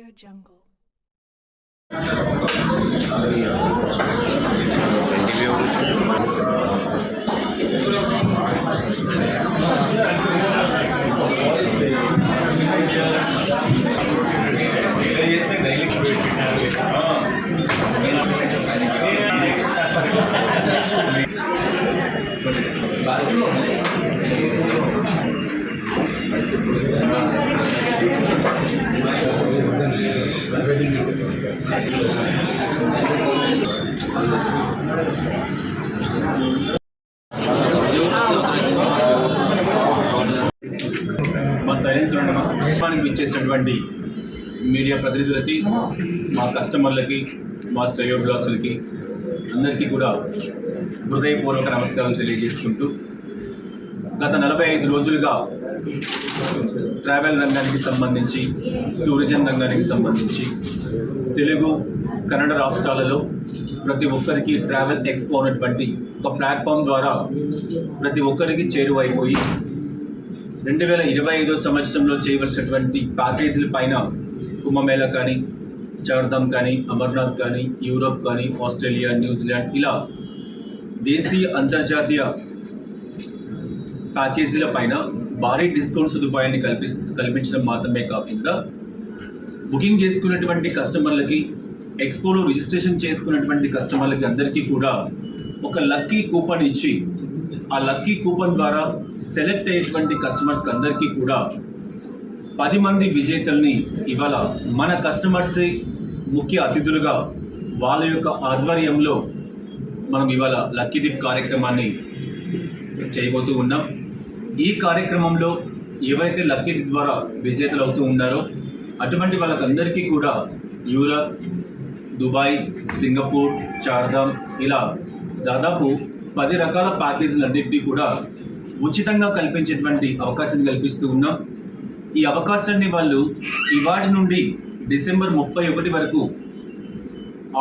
AudioJungle. మా silence కుటుంబానికి ఇచ్చేసినటువంటి మీడియా ప్రతినిధులకి, మా కస్టమర్లకి, మా శ్రేయోభిలాసులకి అందరికీ కూడా హృదయపూర్వక నమస్కారం తెలియజేసుకుంటూ, గత 45 రోజులుగా ట్రావెల్ రంగానికి సంబంధించి, టూరిజం రంగానికి సంబంధించి తెలుగు, కన్నడ రాష్ట్రాలలో ప్రతి ఒక్కరికి ట్రావెల్ ఎక్స్పో అనేటువంటి ఒక ప్లాట్ఫామ్ ద్వారా ప్రతి ఒక్కరికి చేరువైపోయి 2025 సంవత్సరంలో చేయవలసినటువంటి ప్యాకేజీల పైన కుంభమేళా కానీ, చార్ధామ్ కానీ, అమర్నాథ్ కానీ, యూరోప్ కానీ, ఆస్ట్రేలియా, న్యూజిలాండ్ ఇలా దేశీయ అంతర్జాతీయ ప్యాకేజీల పైన భారీ డిస్కౌంట్ సదుపాయాన్ని కల్పించడం మాత్రమే కాకుండా, బుకింగ్ చేసుకున్నటువంటి కస్టమర్లకి, ఎక్స్పోలో రిజిస్ట్రేషన్ చేసుకున్నటువంటి కస్టమర్లకి అందరికీ కూడా ఒక లక్కీ కూపన్ ఇచ్చి, ఆ లక్కీ కూపన్ ద్వారా సెలెక్ట్ అయ్యేటువంటి కస్టమర్స్కి అందరికీ కూడా 10 మంది విజేతల్ని ఇవాళ మన కస్టమర్సే ముఖ్య అతిథులుగా వాళ్ళ యొక్క ఆధ్వర్యంలో మనం ఇవాళ లక్కీ డిప్ కార్యక్రమాన్ని చేయబోతూ ఉన్నాం. ఈ కార్యక్రమంలో ఎవరైతే లక్కీ డిప్ ద్వారా విజేతలు అవుతూ ఉన్నారో అటువంటి వాళ్ళకందరికీ కూడా యూరప్, దుబాయ్, సింగపూర్, చార్ధామ్ ఇలా దాదాపు 10 రకాల ప్యాకేజీలన్నింటినీ కూడా ఉచితంగా కల్పించేటువంటి అవకాశాన్ని కల్పిస్తూ ఉన్నాం. ఈ అవకాశాన్ని వాళ్ళు ఇవాటి నుండి డిసెంబర్ 31 వరకు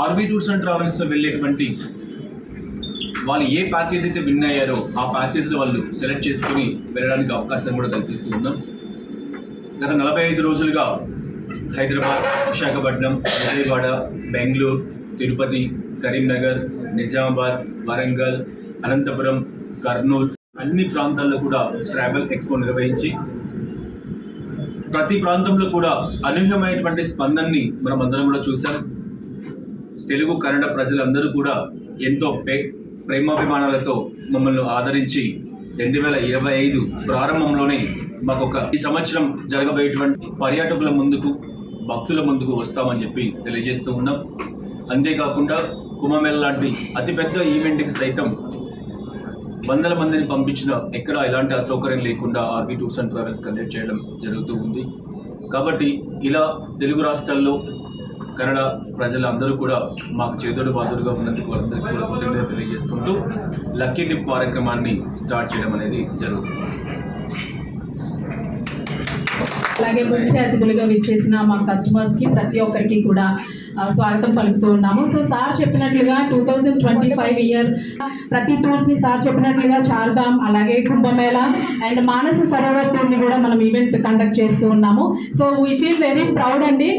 ఆర్బీ టూర్స్ అండ్ ట్రావెల్స్లో వెళ్ళేటువంటి వాళ్ళు ఏ ప్యాకేజ్ అయితే విన్ అయ్యారో ఆ ప్యాకేజ్లో వాళ్ళు సెలెక్ట్ చేసుకుని వెళ్ళడానికి అవకాశం కూడా కల్పిస్తూ ఉన్నాం. గత 45 రోజులుగా హైదరాబాద్, విశాఖపట్నం, విజయవాడ, బెంగళూరు, తిరుపతి, కరీంనగర్, నిజామాబాద్, వరంగల్, అనంతపురం, కర్నూలు అన్ని ప్రాంతాల్లో కూడా ట్రావెల్ ఎక్స్పో నిర్వహించి ప్రతి ప్రాంతంలో కూడా అనూహ్యమైనటువంటి స్పందనని మనం అందరం కూడా చూసాం. తెలుగు, కన్నడ ప్రజలందరూ కూడా ఎంతో ప్రేమాభిమానాలతో మమ్మల్ని ఆదరించి 2025 ప్రారంభంలోనే మాకు ఈ సంవత్సరం జరగబోయేటువంటి పర్యాటకుల ముందుకు, భక్తుల ముందుకు వస్తామని చెప్పి తెలియజేస్తూ ఉన్నాం. అంతేకాకుండా కుంభమేళా లాంటి అతిపెద్ద ఈవెంట్కి సైతం వందల మందిని పంపించిన ఎక్కడ ఎలాంటి అసౌకర్యం లేకుండా RB tours and travels conduct చేయడం జరుగుతూ ఉంది. కాబట్టి ఇలా తెలుగు రాష్ట్రాల్లో కన్నడ ప్రజలందరూ కూడా మాకు చేదోడు బాదుడుగా ఉన్నందుకు వాళ్ళందరికీ కూడా కృతజ్ఞతలు తెలియజేసుకుంటూ లక్కీ డిప్ కార్యక్రమాన్ని స్టార్ట్ చేయడం అనేది జరుగుతుంది. అలాగే ముఖ్య అతిథులుగా విచ్చేసిన మా కస్టమర్స్కి ప్రతి ఒక్కరికి కూడా స్వాగతం పలుకుతూ ఉన్నాము. సో సార్ చెప్పినట్లుగా 2025 ఇయర్ ప్రతి టూర్స్ని సార్ చెప్పినట్లుగా చార్ధామ్, అలాగే కుంభమేళా అండ్ మానస సరోవర్ టూర్ని కూడా మనం ఈవెంట్ కండక్ట్ చేస్తూ ఉన్నాము. So we feel very proud అండి.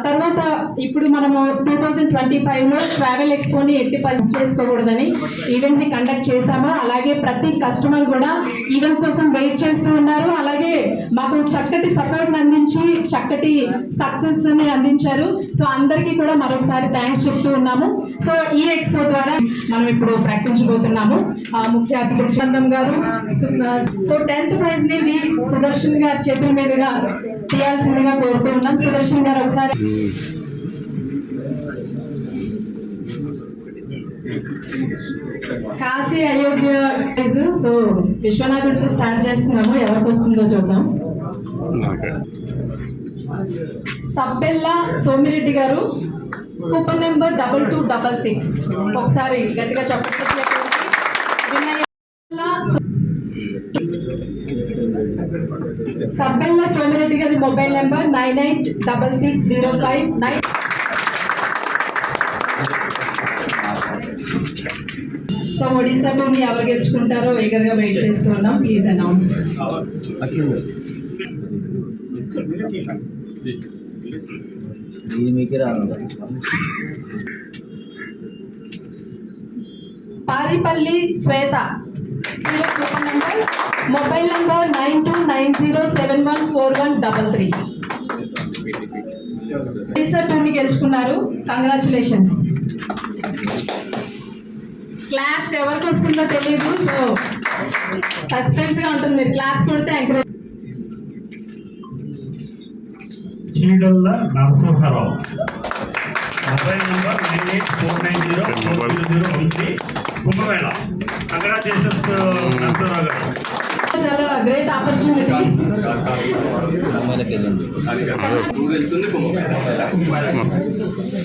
తర్వాత ఇప్పుడు మనము 2025లో ట్రావెల్ ఎక్స్పోని ఎట్టి పరిస్థితి చేసుకోకూడదని ఈవెంట్ని కండక్ట్ చేశాము. అలాగే ప్రతి కస్టమర్ కూడా ఈవెంట్ కోసం వెయిట్ చేస్తూ ఉన్నారు. అలాగే మాకు చక్కటి సపోర్ట్ని అందించి చక్కటి సక్సెస్ని అందించారు. సో అందరికీ కూడా మరొకసారి థ్యాంక్స్ చెప్తూ ఉన్నాము. సో ఈ ఎక్స్పో ద్వారా మనం ఇప్పుడు ప్రకటించబోతున్నాము. ముఖ్య అతిథులు చందం గారు. సో 10th ప్రైజ్ని వి సుదర్శన్ గారి చేతుల మీదుగా తీయాల్సిందిగా కోరుతూ ఉన్నాం. సుదర్శన్ గారు ఒకసారి. కాశీ, అయోధ్య. సో విశ్వనాథుడితో స్టార్ట్ చేస్తున్నాము. ఎవరికి వస్తుందో చూద్దాం. సబ్బెల్లా సోమిరెడ్డి గారు, కూపన్ నెంబర్ 2266. ఒకసారి గట్టిగా చెప్పండి. సబ్బెల్లా సోమిరెడ్డి గారి మొబైల్ నెంబర్ 986605. సో ఒడిశా టూర్ని ఎవరు గెలుచుకుంటారో వేగంగా వెయిట్ చేస్తూ ఉన్నాం. Please announce. ఇది మీకు రాదు. పారిపల్లి శ్వేత వీళ్ళ coupon number mobile number 9290714133. Teacher టూర్ని గెలుచుకున్నారు. కంగ్రాచులేషన్స్. క్లాప్స్ ఎవరికి వస్తుందో తెలియదు, సో సస్పెన్స్ గా ఉంటుంది. మీరు క్లాప్స్ కొడితే encourage. Cheedalla Narasimharao mobile number 9849040013 Kumbh Mela. Congratulations Narasimharao గారు. చాలా గ్రేట్ ఆపర్చునిటీ. అమ్మాయిలకి వెళ్ళండి.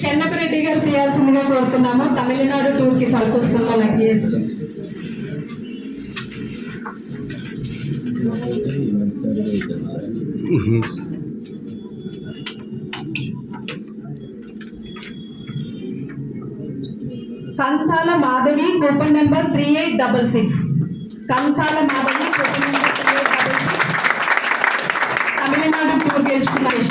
చెన్నపరెడ్డి గారు తీయాల్సిందిగా కోరుతున్నాము. తమిళనాడు టూర్ కి సరికొస్తున్న luckiest. Kanthala Madhavi coupon number 3866. Kanthala Madhavi coupon number 3866 Tamil Nadu tour గెలుచుకున్నారు.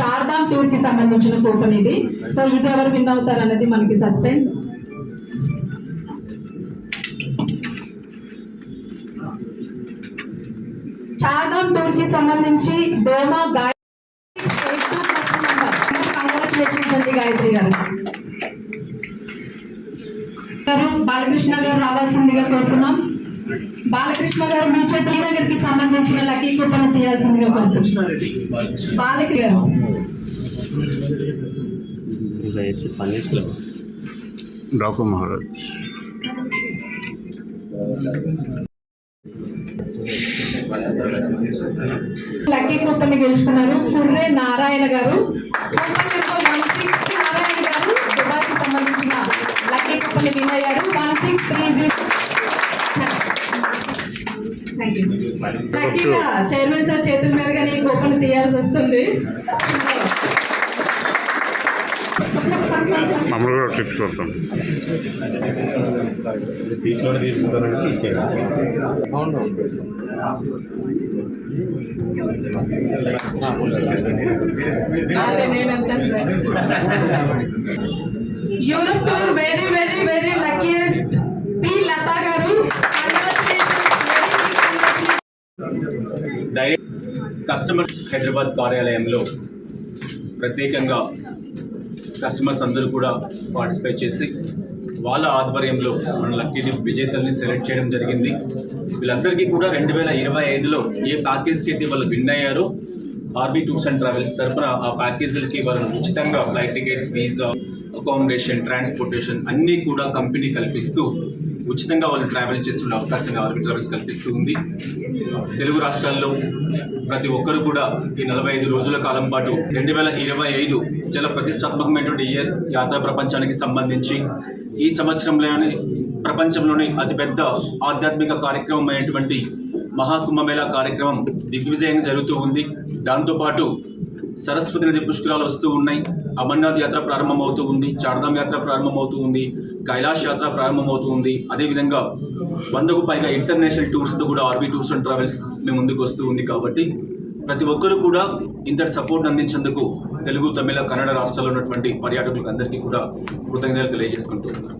చార్ధామ్ టూర్ కి సంబంధించిన కూపన్ ఇది. సో ఇది ఎవరు విన్ అవుతారు అనేది మనకి సస్పెన్స్. చార్ధామ్ టూర్ కి సంబంధించి దోమ కంగ్రాచులేషన్స్ అండి గాయత్రి గారు. బాలకృష్ణ గారు రావాల్సిందిగా కోరుతున్నాం. బాలకృష్ణ గారు మీ చేతుల దగ్గరికి సంబంధించిన లక్కీ కూపన్ తీయాల్సిందిగా కోరుతున్నాం. బాలకృష్ణ గారు డాకు మహారాజ్. లక్కీ కూపన్ గెలుచుకున్నారు. కుర్రే నారాయణ గారు. కూపన్ నెంబర్ 160 నారాయణ గారు దుబాయ్ కి సంబంధించిన లక్కీ కూపన్ విన్ అయ్యారు. 1630. లక్కీగా చైర్మన్ సార్ చేతుల మీదుగానే ఈ కూపన్ తీయాల్సి వస్తుంది. మమ్మల్ని కూడా టిప్స్ కొడతాం. Europe tour very very very luckiest P Latha గారు. డైరెక్ట్ కస్టమర్ హైదరాబాద్ కార్యాలయంలో ప్రత్యేకంగా కస్టమర్స్ అందరూ కూడా పార్టిసిపేట్ చేసి వాళ్ళ ఆధ్వర్యంలో మన లక్కీ డిప్ విజేతల్ని సెలెక్ట్ చేయడం జరిగింది. వీళ్ళందరికీ కూడా 2025లో ఏ ప్యాకేజ్కి అయితే వాళ్ళు విన్ అయ్యారో ఆర్బీ టూర్స్ అండ్ ట్రావెల్స్ తరఫున ఆ ప్యాకేజీలకి వాళ్ళు ఉచితంగా flight tickets, visa, accommodation, transportation అన్నీ కూడా కంపెనీ కల్పిస్తూ ఉచితంగా వాళ్ళు ట్రావెల్ చేసే అవకాశాన్ని ఆర్బీ ట్రావెల్స్ కల్పిస్తూ ఉంది. తెలుగు రాష్ట్రాల్లో ప్రతి ఒక్కరు కూడా ఈ 45 రోజుల కాలం పాటు 2025 చాలా ప్రతిష్టాత్మకమైనటువంటి ఇయర్ యాత్రా ప్రపంచానికి సంబంధించి ఈ సంవత్సరంలోనే ప్రపంచంలోనే అతిపెద్ద ఆధ్యాత్మిక కార్యక్రమం అయినటువంటి మహాకుంభమేళా కార్యక్రమం దిగ్విజయంగా జరుగుతూ ఉంది. దాంతోపాటు సరస్వతి నది పుష్కరాలు వస్తూ ఉన్నాయి. అమర్నాథ్ యాత్ర ప్రారంభమవుతూ ఉంది. చార్ధామ్ యాత్ర ప్రారంభమవుతూ ఉంది. కైలాష్ యాత్ర ప్రారంభమవుతూ ఉంది. అదేవిధంగా 100కు పైగా ఇంటర్నేషనల్ టూర్స్తో కూడా ఆర్బీ టూర్స్ అండ్ ట్రావెల్స్ మేము ముందుకు వస్తూ ఉంది. కాబట్టి ప్రతి ఒక్కరు కూడా ఇంతటి సపోర్ట్ అందించేందుకు తెలుగు, తమిళ, కన్నడ రాష్ట్రాల్లో ఉన్నటువంటి పర్యాటకులకు అందరికీ కూడా కృతజ్ఞతలు తెలియజేసుకుంటూ ఉన్నాను.